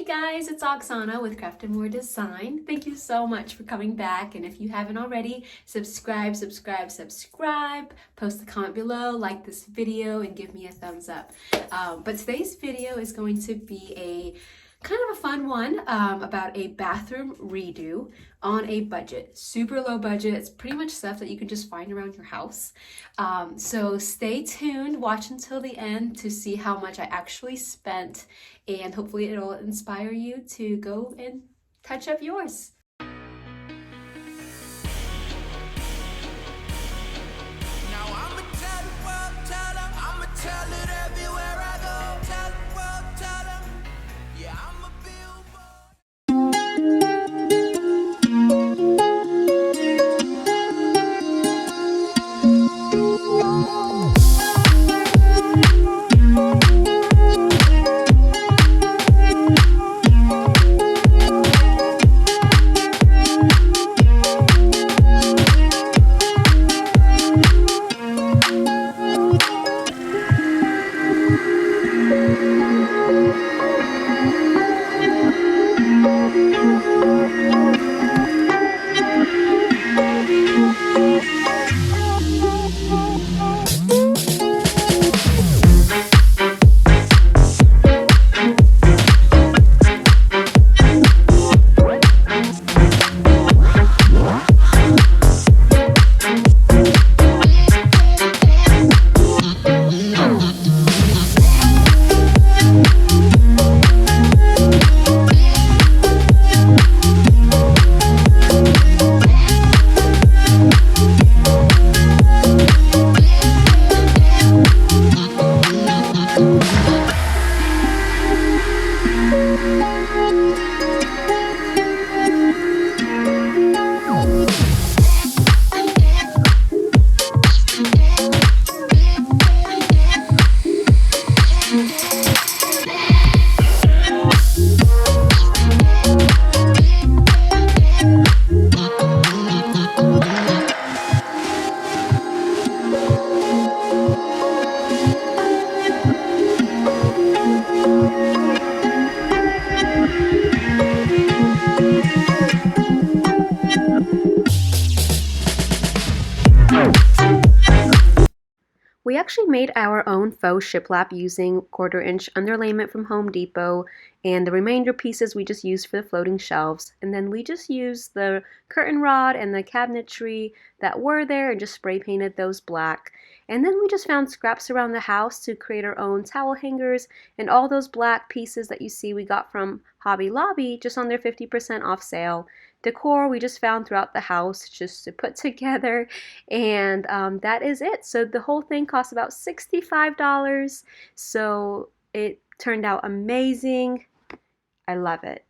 guys, it's Oksana with Craft and More Design. Thank you so much for coming back, and if you haven't already, subscribe, post a comment below, like this video, and give me a thumbs up. But today's video is going to be a kind of a fun one about a bathroom redo on a budget. Super low budget. It's pretty much stuff that you can just find around your house. So stay tuned, watch until the end to see how much I actually spent, and hopefully it'll inspire you to go and touch up yours. We actually made our own faux shiplap using 1/4-inch underlayment from Home Depot, and the remainder pieces we just used for the floating shelves. And then we just used the curtain rod and the cabinetry that were there and just spray painted those black. And then we just found scraps around the house to create our own towel hangers, and all those black pieces that you see we got from Hobby Lobby just on their 50% off sale. Decor we just found throughout the house just to put together, and that is it. So the whole thing cost about $65, so it turned out amazing. I love it.